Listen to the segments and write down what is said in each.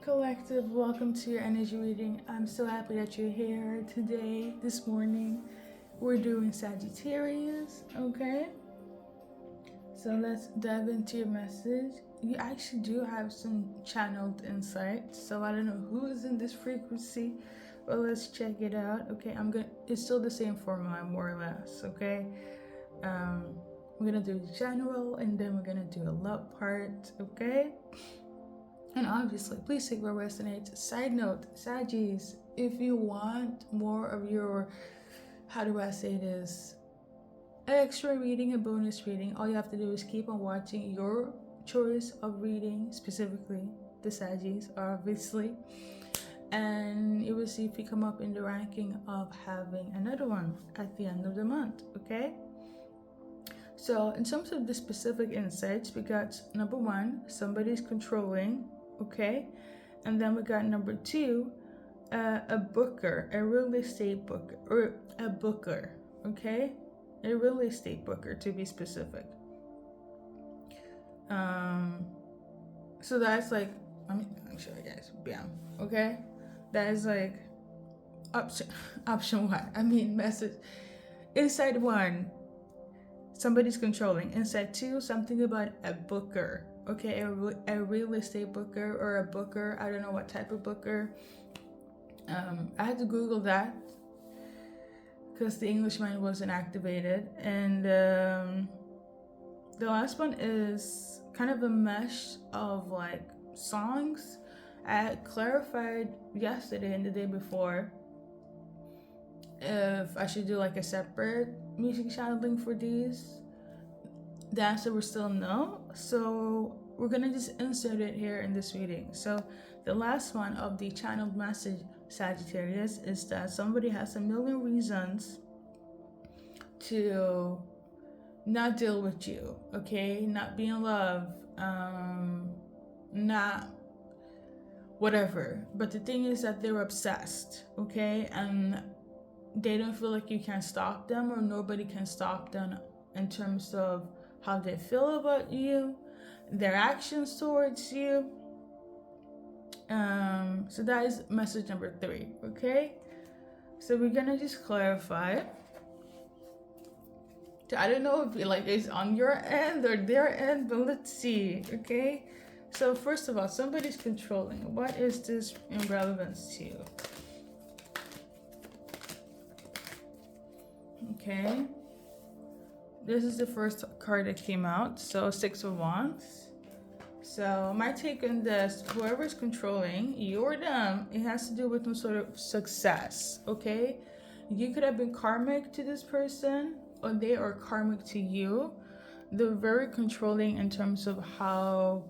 Collective, welcome to your energy reading. I'm so happy that you're here today, this morning. We're doing Sagittarius, okay? So let's dive into your message. You actually do have some channeled insight, so I don't know who is in this frequency, but let's check it out. Okay, it's still the same formula, more or less, okay? We're gonna do general, and then we're gonna do a love part, okay? And obviously, please take what resonates. Side note, Saggies, if you want more of your, how do I say this, extra reading and bonus reading, all you have to do is keep on watching your choice of reading, specifically the Saggies, obviously. And you will see if you come up in the ranking of having another one at the end of the month, okay? So in terms of the specific insights, we got number one, somebody's controlling, okay? And then we got number two, a booker, a real estate booker, or a booker, okay? A real estate booker, to be specific. So that's like, I'm sure you guys, bam, okay? That is like option one. Message. Inside one, somebody's controlling. Inside two, something about a booker, okay? A real estate booker or a booker. I don't know what type of booker. I had to Google that because the English mind wasn't activated. And the last one is kind of a mesh of like songs. I had clarified yesterday and the day before if I should do like a separate music channeling for these. The answer was still no, so we're gonna just insert it here in this reading. So the last one of the channeled message, Sagittarius, is that somebody has a million reasons to not deal with you, okay? Not be in love, not whatever. But the thing is that they're obsessed, okay? And they don't feel like you can stop them, or nobody can stop them in terms of how they feel about you, their actions towards you. So that is message number three, okay? So we're gonna just clarify. So I don't know if it's on your end or their end, but let's see, okay? So first of all, somebody's controlling. What is this in relevance to you? Okay. This is the first card that came out. So Six of Wands. So my take on this, whoever's controlling, you or them, it has to do with some sort of success, okay? You could have been karmic to this person, or they are karmic to you. They're very controlling in terms of how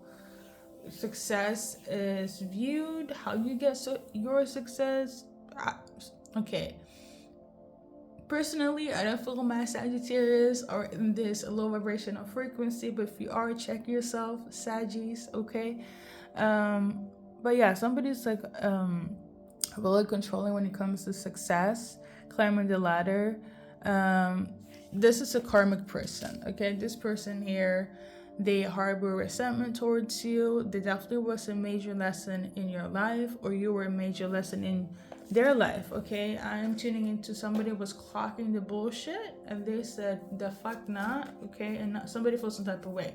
success is viewed, how you get your success. Okay. Personally, I don't feel my Sagittarius are in this low vibrational frequency, but if you are, check yourself, Saggies, okay? But yeah, somebody's like really controlling when it comes to success, climbing the ladder. This is a karmic person, okay? This person here, they harbor resentment towards you. There definitely was a major lesson in your life, or you were a major lesson in their life, okay? I'm tuning into somebody who was clocking the bullshit, and they said the fuck not, okay? And somebody feels some type of way.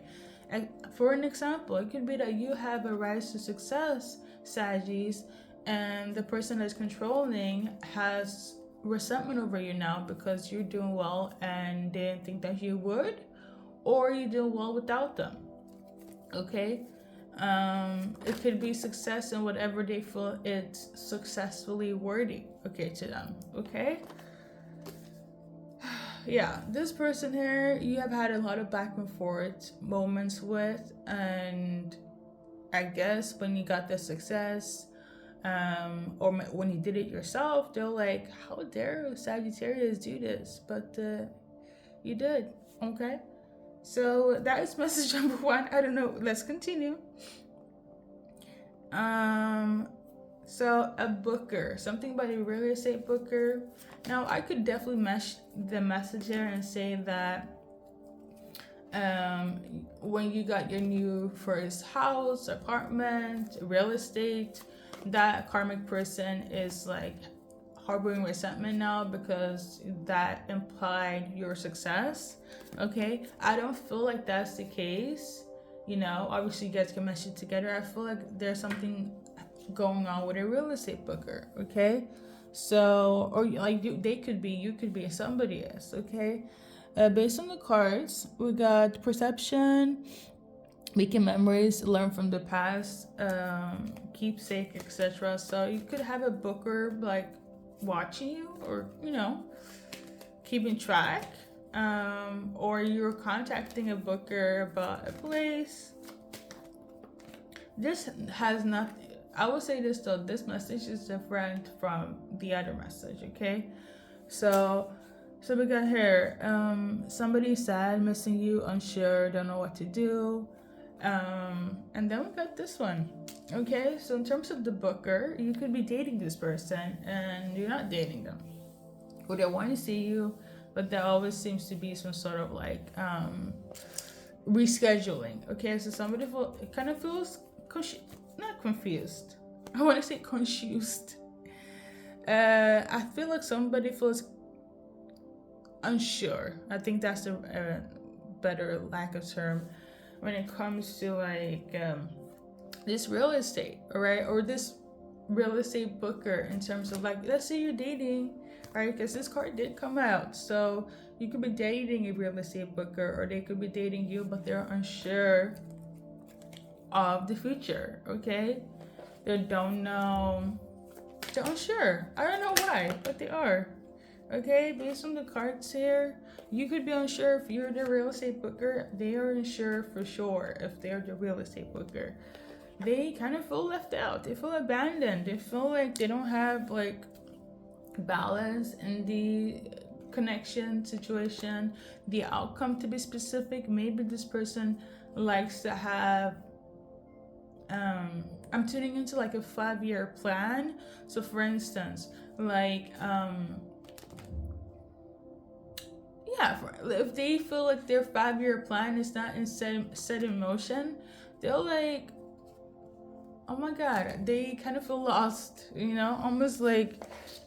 And for an example, it could be that you have a rise to success, Saggies, and the person that's controlling has resentment over you now because you're doing well and they didn't think that you would, or you're doing well without them, okay? It could be success in whatever they feel it's successfully worthy, okay, to them, okay? Yeah, this person here, you have had a lot of back and forth moments with, and I guess when you got the success, or when you did it yourself, they're like, how dare Sagittarius do this? But you did, okay? So that is message number one. I don't know. Let's continue. So a booker, something about a real estate booker. Now I could definitely mesh the message there and say that when you got your new first house, apartment, real estate, that karmic person is like harboring resentment now because that implied your success. Okay, I don't feel like that's the case. Obviously you guys can mesh it together. I feel like there's something going on with a real estate booker. Okay, so, or like you could be somebody else. Okay, based on the cards, we got perception, making memories, learn from the past, keepsake, etc. So you could have a booker like watching you, or keeping track, or you're contacting a booker about a place. This has nothing. I will say this though, this message is different from the other message. Okay, so we got here, somebody sad, missing you, unsure, don't know what to do. And then we got this one. Okay, so in terms of the booker, you could be dating this person and you're not dating them, or they want to see you, but there always seems to be some sort of like rescheduling. Okay, so somebody kind of feels not confused. I want to say confused. I feel like somebody feels unsure. I think that's a better lack of term when it comes to like this real estate, all right, or this real estate booker, in terms of like, let's say you're dating, right? Because this card did come out, so you could be dating a real estate booker, or they could be dating you, but they're unsure of the future. Okay, they don't know, they're unsure. I don't know why, but they are. Okay, based on the cards here, you could be unsure if you're the real estate booker. They are unsure for sure if they're the real estate booker. They kind of feel left out. They feel abandoned. They feel like they don't have like balance in the connection situation, the outcome to be specific. Maybe this person likes to have I'm tuning into like a 5-year plan. So for instance, like if they feel like their 5-year plan is not set in motion, they'll like, oh my god, they kind of feel lost, almost like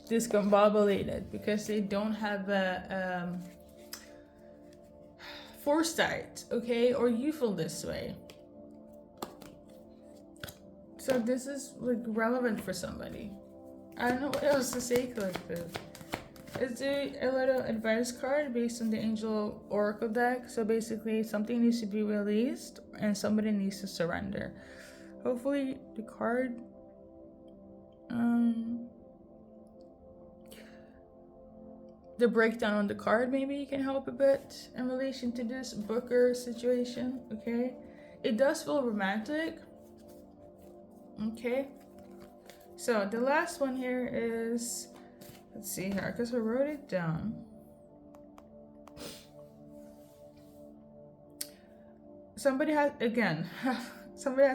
discombobulated, because they don't have a foresight. Okay, or you feel this way. So this is like relevant for somebody. I don't know what else to say collective. It's a little advice card based on the Angel Oracle deck. So basically something needs to be released and somebody needs to surrender. Hopefully the card the breakdown on the card maybe can help a bit in relation to this booker situation. Okay, it does feel romantic. Okay, so the last one here is, let's see here, because I wrote it down. Somebody has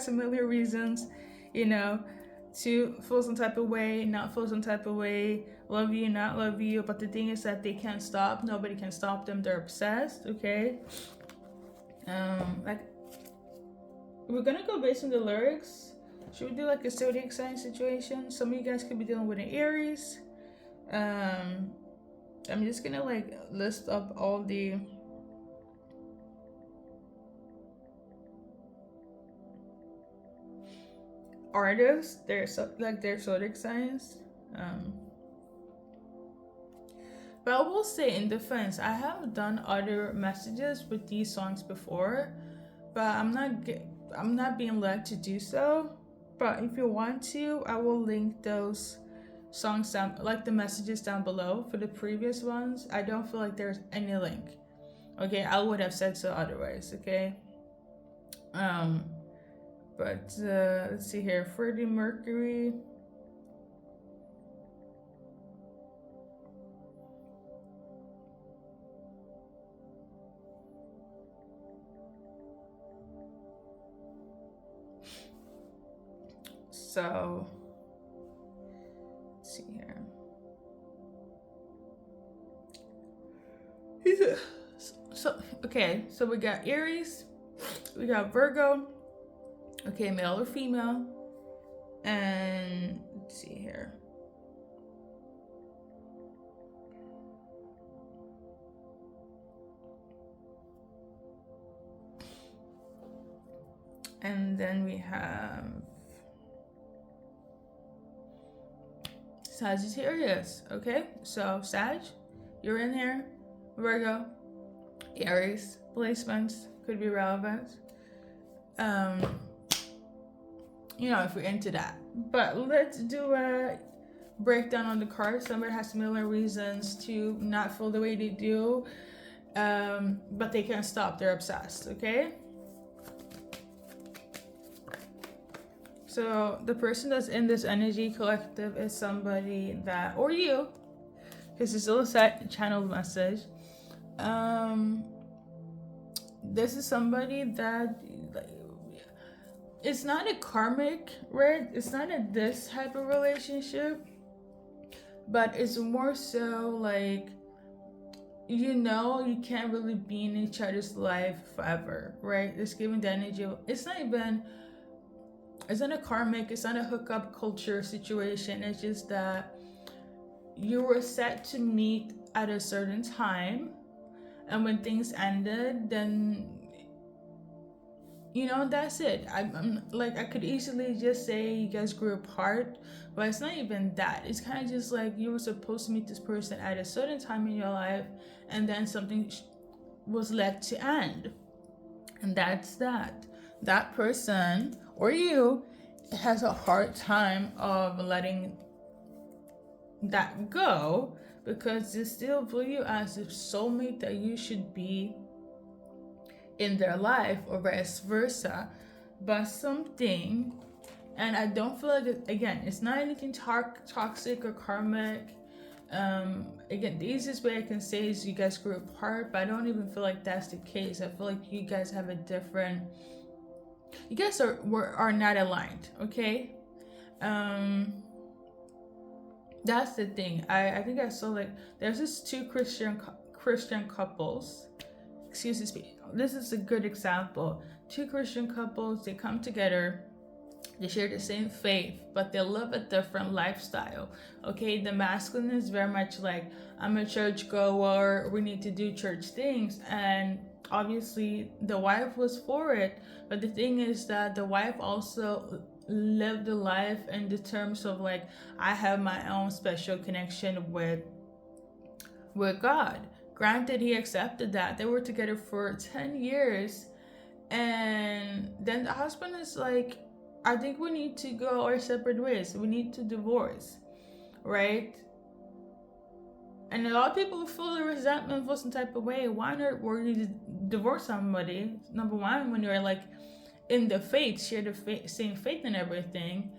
a million reasons, to feel some type of way, not feel some type of way, love you, not love you. But the thing is that they can't stop. Nobody can stop them. They're obsessed. Okay. Like, we're gonna go based on the lyrics. Should we do like a zodiac sign situation? Some of you guys could be dealing with an Aries. I'm just gonna like list up all the artists, their zodiac signs. But I will say in defense, I have done other messages with these songs before, but I'm not being led to do so. But if you want to, I will link those songs down, like the messages down below for the previous ones. I don't feel like there's any link. Okay, I would have said so otherwise. Okay. But let's see here, Freddie Mercury. So let's see here. so we got Aries, we got Virgo, okay, male or female, and let's see here. And then we have Sagittarius, okay? So Sag, you're in here. Virgo, Aries, placements could be relevant. You know, if we're into that. But let's do a breakdown on the cards. Somebody has a million reasons to not feel the way they do, but they can't stop. They're obsessed, okay? So the person that's in this energy collective is somebody that, or you, because it's still a set channeled message. This is somebody that, it's not a karmic, right? It's not a this type of relationship, but it's more so like, you know, you can't really be in each other's life forever, right? It's giving the energy of, it's not a karmic, it's not a hookup culture situation. It's just that you were set to meet at a certain time, and when things ended, then, you know, that's it. I'm like, I could easily just say you guys grew apart, but it's not even that. It's kind of just like you were supposed to meet this person at a certain time in your life, and then something was let to end, and that's that. That person or you has a hard time of letting that go, because they still view you as a soulmate that you should be in their life, or vice versa. But something, and I don't feel like again, it's not anything toxic or karmic. Again, the easiest way I can say is you guys grew apart, but I don't even feel like that's the case. I feel like you guys have a different, you guys are not aligned, okay? That's the thing. I think I saw, like, there's this two Christian couples. Excuse me. This is a good example. Two Christian couples, they come together. They share the same faith, but they live a different lifestyle. Okay, the masculine is very much like, I'm a church goer, we need to do church things, and obviously the wife was for it. But the thing is that the wife also lived a life in the terms of like, I have my own special connection with God. Granted, he accepted that. They were together for 10 years, and then the husband is like, I think we need to go our separate ways. We need to divorce, right? And a lot of people feel the resentment for some type of way. Why not worry to divorce somebody? Number one, when you're like in the faith, share the same faith and everything,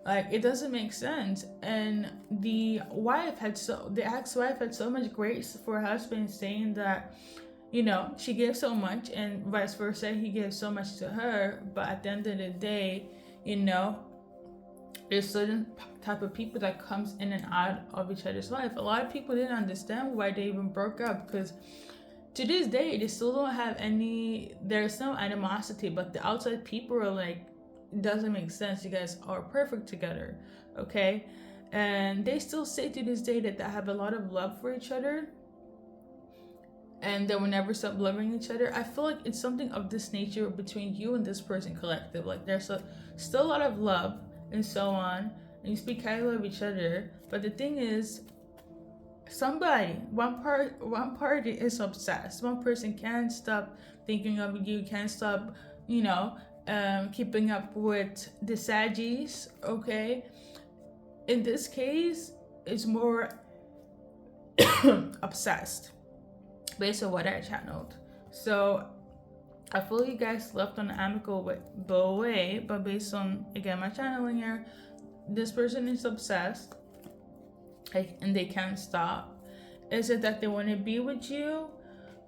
like it doesn't make sense. And the ex-wife had so much grace for her husband, saying that, you know, she gave so much, and vice versa, he gave so much to her. But at the end of the day, you know, there's certain type of people that comes in and out of each other's life. A lot of people didn't understand why they even broke up, because to this day they still don't have there's no animosity, but the outside people are like, it doesn't make sense, you guys are perfect together, okay? And they still say to this day that they have a lot of love for each other, and they will never stop loving each other. I feel like it's something of this nature between you and this person collective. Like there's still a lot of love and so on, and you speak highly of each other. But the thing is, one party is obsessed. One person can't stop thinking of you, can't stop, you know, keeping up with the Saggies, okay? In this case, it's more obsessed, based on what I channeled. So I feel you guys left on an amicable way, but based on, again, my channeling here, this person is obsessed, and they can't stop. Is it that they want to be with you,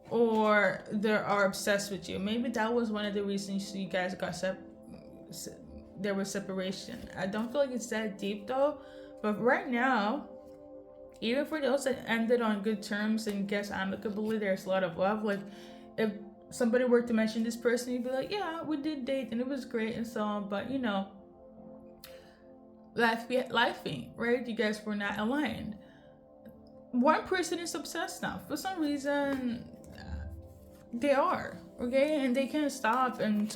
or they are obsessed with you? Maybe that was one of the reasons you guys got there was separation. I don't feel like it's that deep though, but right now, even for those that ended on good terms and guess amicably, there's a lot of love. Like, if somebody were to mention this person, you'd be like, yeah, we did date and it was great and so on, but you know, lifing, right? You guys were not aligned. One person is obsessed now. For some reason, they are, okay? And they can't stop. And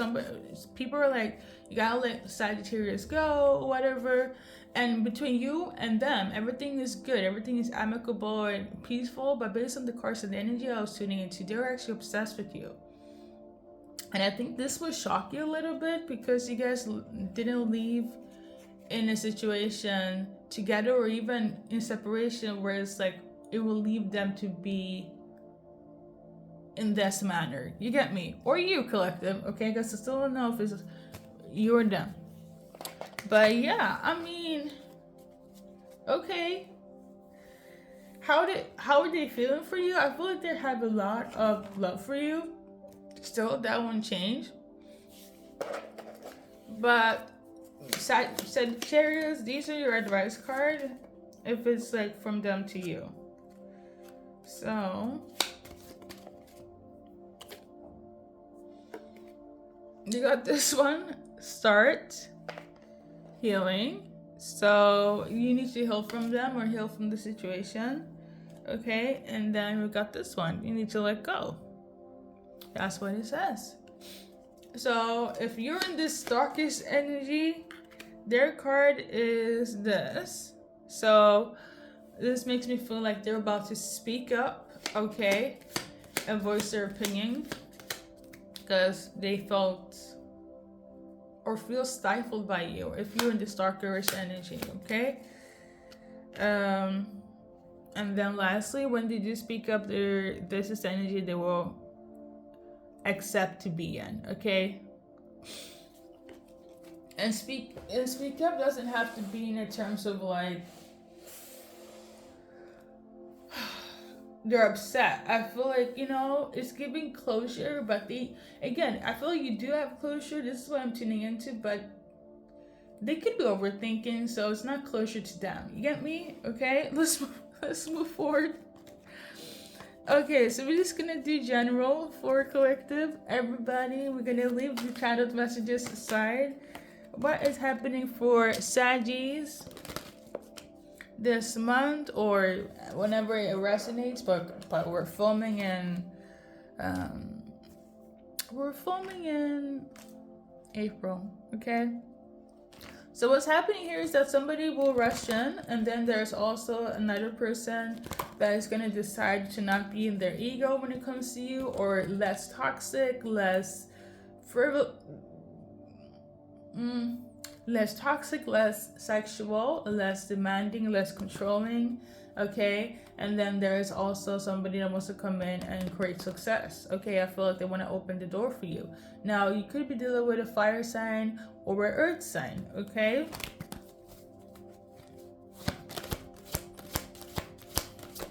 people are like, you gotta let Sagittarius go, whatever. And between you and them, everything is good. Everything is amicable and peaceful. But based on the cards and the energy I was tuning into, they're actually obsessed with you. And I think this will shock you a little bit because you guys didn't leave in a situation together or even in separation where it's like it will leave them to be in this manner. You get me? Or you, collective, okay? Because I still don't know if it's you or them. But yeah, I mean, okay. How are they feeling for you? I feel like they have a lot of love for you. Still, that won't change. But Sagittarius, these are your advice card if it's like from them to you. So you got this one, start healing. So you need to heal from them or heal from the situation. Okay, and then we got this one, you need to let go. That's what it says. So if you're in this darkest energy, their card is this. So this makes me feel like they're about to speak up, okay, and voice their opinion because they felt or feel stifled by you if you're in this darkerish energy, okay? And then lastly, when they do speak up, this is the energy they will accept to be in, okay? And speak up doesn't have to be in terms of like they're upset. I feel like, you know, it's giving closure, but I feel like you do have closure. This is what I'm tuning into, but they could be overthinking, so it's not closure to them. You get me? Okay, let's move forward. Okay, so we're just gonna do general for collective. Everybody, we're gonna leave the channeled messages aside. What is happening for Saggies this month or whenever it resonates? But we're filming in April. Okay. So what's happening here is that somebody will rush in, and then there's also another person that is going to decide to not be in their ego when it comes to you, or less toxic, less sexual, less demanding, less controlling, okay? And then there's also somebody that wants to come in and create success, okay? I feel like they want to open the door for you. Now, you could be dealing with a fire sign or an earth sign, okay?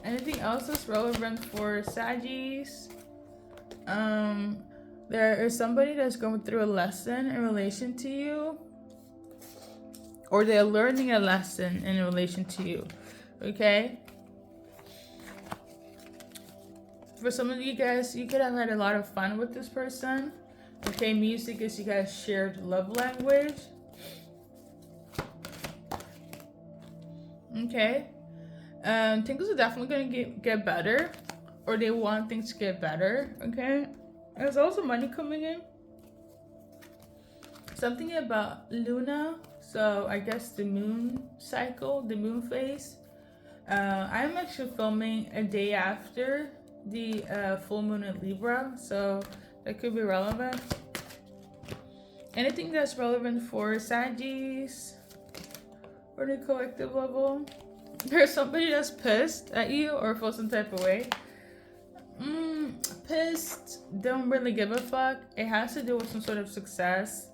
Anything else that's relevant for Saggies? There is somebody that's going through a lesson in relation to you, or they're learning a lesson in relation to you, okay? For some of you guys, you could have had a lot of fun with this person. Okay, music is you guys shared love language. Okay. Things are definitely going to get better, or they want things to get better, okay? There's also money coming in. Something about Luna, so I guess the moon cycle, the moon phase. I'm actually filming a day after the full moon in Libra, so that could be relevant. Anything that's relevant for Saggies or the collective level? There's somebody that's pissed at you or feels some type of way. Pissed, don't really give a fuck. It has to do with some sort of success.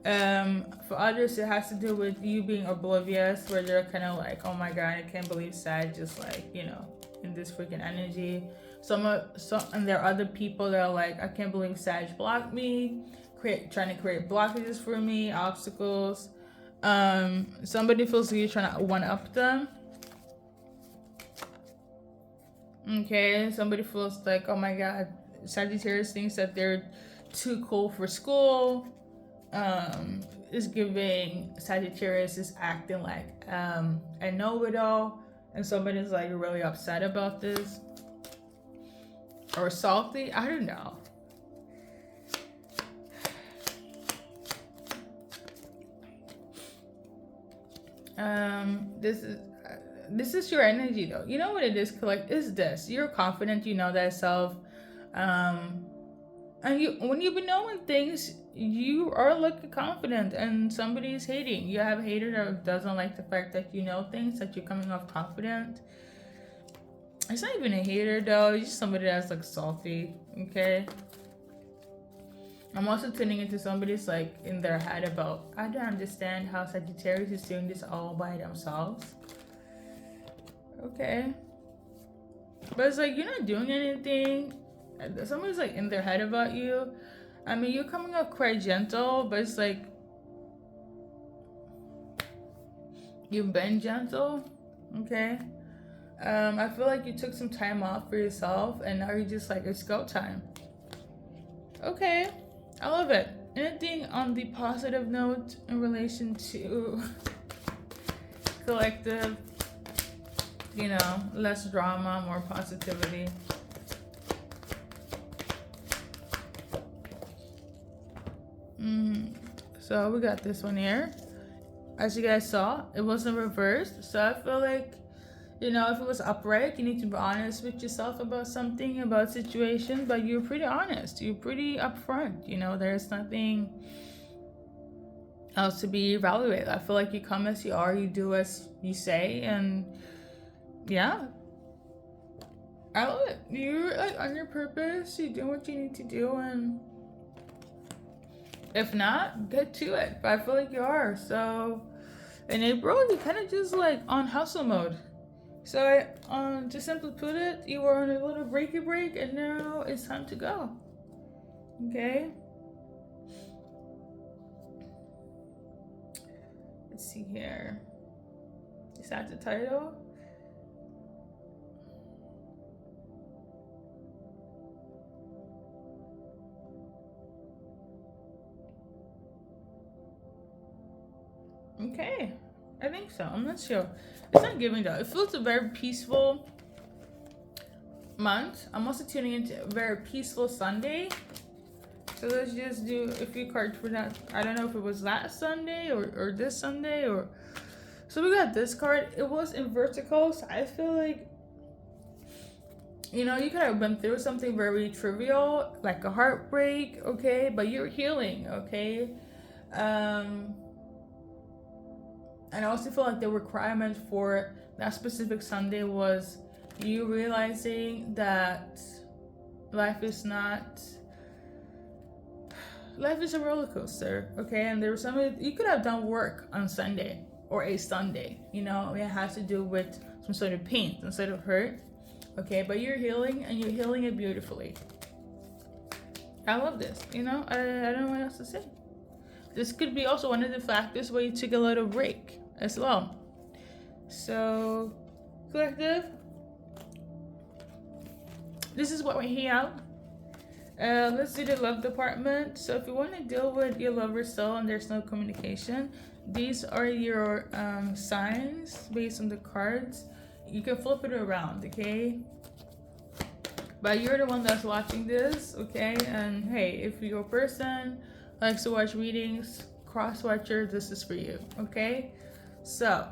For others, it has to do with you being oblivious, where they're kind of like, oh my god, I can't believe Sag just like, you know, in this freaking energy. And there are other people that are like, I can't believe Sag blocked me, trying to create blockages for me, obstacles. Somebody feels like you're trying to one up them. Okay, somebody feels like, oh my god, Sagittarius thinks that they're too cool for school. Is giving Sagittarius is acting like a know-it-all, and somebody's like really upset about this or salty. I don't know. This is your energy though. You know what it is, collect is this. You're confident, you know that self. And you, when you've been knowing things, you are looking confident, and somebody's hating. You have a hater that doesn't like the fact that you know things, that you're coming off confident. It's not even a hater though, it's just somebody that's like salty, okay? I'm also tuning into somebody's like in their head about, I don't understand how Sagittarius is doing this all by themselves. Okay. But it's like, you're not doing anything. Somebody's like in their head about you. I mean, you're coming up quite gentle, but it's like you've been gentle, okay? I feel like you took some time off for yourself, and now you're just like, it's go time. Okay, I love it. Anything on the positive note in relation to collective, you know, less drama, more positivity? So we got this one here. As you guys saw, it wasn't reversed. So I feel like, you know, if it was upright, you need to be honest with yourself about something, about a situation, but you're pretty honest. You're pretty upfront. You know, there's nothing else to be evaluated. I feel like you come as you are, you do as you say, and yeah. I love it. You're like on your purpose, you're doing what you need to do, and if not, get to it. But I feel like you are. So in April, you kind of just like on hustle mode. So to simply put it, you were on a little breaky break, and now it's time to go. Okay. Let's see here. Is that the title? Okay, I think so. I'm not sure. It's not giving though. It feels a very peaceful month. I'm also tuning into a very peaceful Sunday. So let's just do a few cards for that. I don't know if it was last Sunday or this Sunday or. So we got this card. It was in vertical. So I feel like, you know, you could have been through something very trivial, like a heartbreak, okay? But you're healing, okay? And I also feel like the requirement for that specific Sunday was you realizing that life is a roller coaster, okay? And there was something, you could have done work on Sunday or a Sunday, you know? It has to do with some sort of pain, some sort of hurt, okay? But you're healing, and you're healing it beautifully. I love this, you know? I don't know what else to say. This could be also one of the factors where you took a little break as well. So, collective, this is what we have. Let's do the love department. So if you want to deal with your lover still and there's no communication, these are your signs based on the cards. You can flip it around, okay? But you're the one that's watching this, okay? And hey, if your person likes to watch readings, cross-watcher, this is for you, okay? So,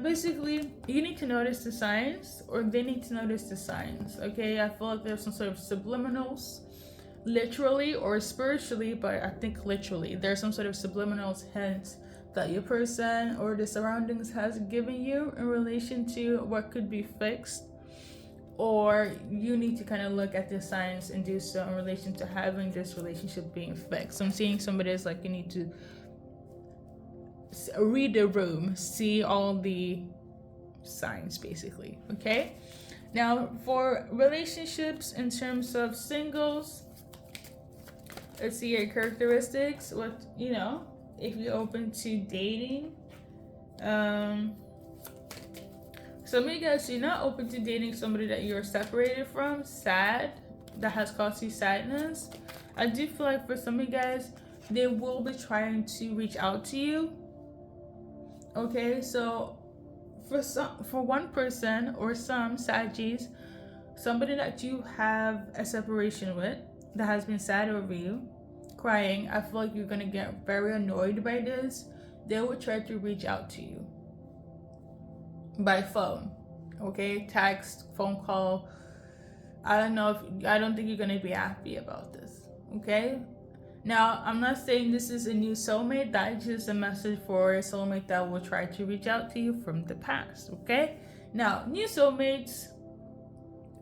basically, you need to notice the signs, or they need to notice the signs, okay? I feel like there's some sort of subliminals, literally or spiritually, but I think literally. There's some sort of subliminals hints that your person or the surroundings has given you in relation to what could be fixed, or you need to kind of look at the signs and do so in relation to having this relationship being fixed. So I'm seeing somebody is like, you need to read the room, see all the signs basically, okay? Now for relationships in terms of singles, let's see your characteristics. What, you know, if you're open to dating, Some of you guys, you're not open to dating somebody that you're separated from, sad, that has caused you sadness. I do feel like for some of you guys, they will be trying to reach out to you. Okay, so for one person or some Saggies, somebody that you have a separation with that has been sad over you, crying, I feel like you're gonna get very annoyed by this. They will try to reach out to you by phone, okay, text, phone call. I don't think you're gonna be happy about this, okay? Now, I'm not saying this is a new soulmate. That is just a message for a soulmate that will try to reach out to you from the past, okay? Now, new soulmates,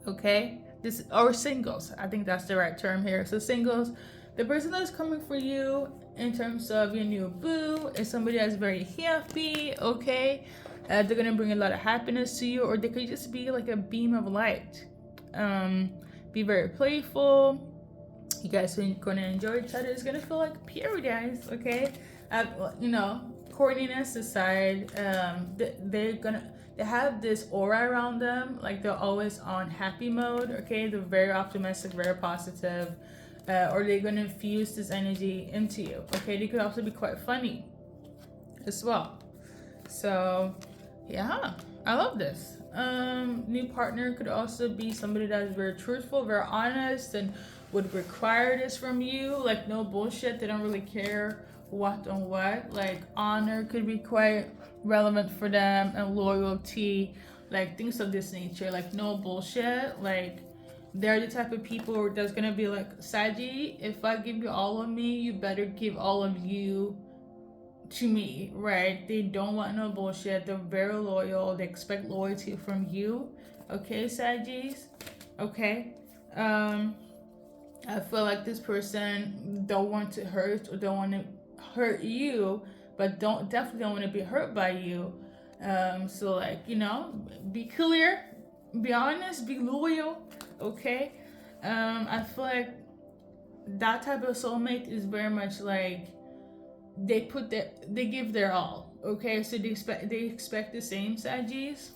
okay, this or singles. I think that's the right term here. So singles, the person that's coming for you in terms of your new boo is somebody that's very happy, okay? They're gonna bring a lot of happiness to you, or they could just be like a beam of light. Be very playful. You guys are gonna enjoy each other. It's gonna feel like paradise, okay? Corniness aside, they have this aura around them, like they're always on happy mode, okay? They're very optimistic, very positive, or they're gonna infuse this energy into you, okay? They could also be quite funny as well. So, yeah, I love this. New partner could also be somebody that is very truthful, very honest, and would require this from you, like no bullshit. They don't really care what on what. Like honor could be quite relevant for them, and loyalty, like things of this nature. Like no bullshit. Like they're the type of people that's gonna be like, Saggy, if I give you all of me, you better give all of you to me, right? They don't want no bullshit. They're very loyal. They expect loyalty from you, okay, Saggies? Okay. I feel like this person don't want to hurt or don't want to hurt you, but definitely don't want to be hurt by you. So like, be clear, be honest, be loyal, okay? I feel like that type of soulmate is very much like they give their all, okay? So they expect the same, Saggies.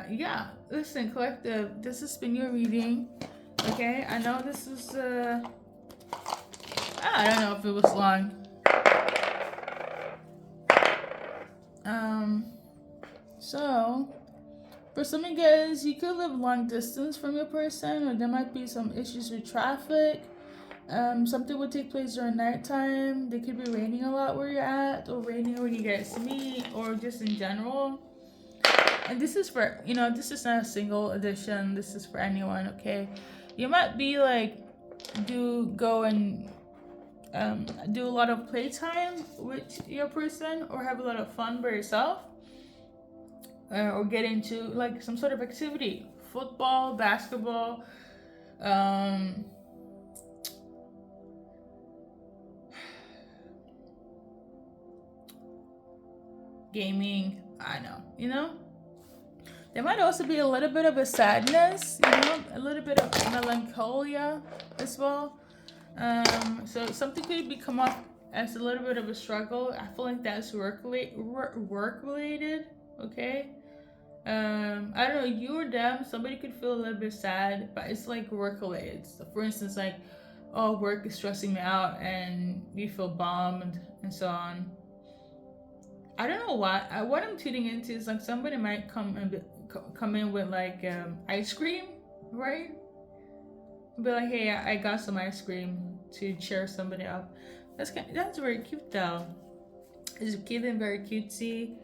Yeah, listen, collective, this has been your reading, okay? I know this is, I don't know if it was long. So, for some of you guys, you could live long distance from your person, or there might be some issues with traffic. Something would take place during nighttime. They could be raining a lot where you're at, or raining when you guys meet, or just in general. And this is for, this is not a single edition. This is for anyone, okay? You might be like, do a lot of playtime with your person, or have a lot of fun by yourself, or get into like some sort of activity, football, basketball, gaming. I know, there might also be a little bit of a sadness, a little bit of melancholia as well. So something could come up as a little bit of a struggle. I feel like that's work related, okay? I don't know, you or them, somebody could feel a little bit sad, but it's like work related. So for instance, like, oh, work is stressing me out, and you feel bummed and so on. I don't know what I'm tuning into is like somebody might come in with like ice cream, right? Be like, hey, I got some ice cream to cheer somebody up. That's very cute though. It's cute and very cutesy.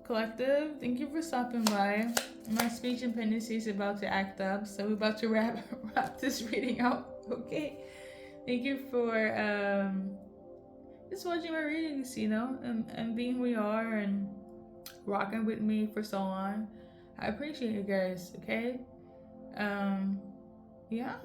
Collective, thank you for stopping by. My speech impediment is about to act up, so we're about to wrap this reading out. Okay, thank you for just watching my readings, and being who you are and rocking with me for so long. I appreciate you guys, okay? Yeah.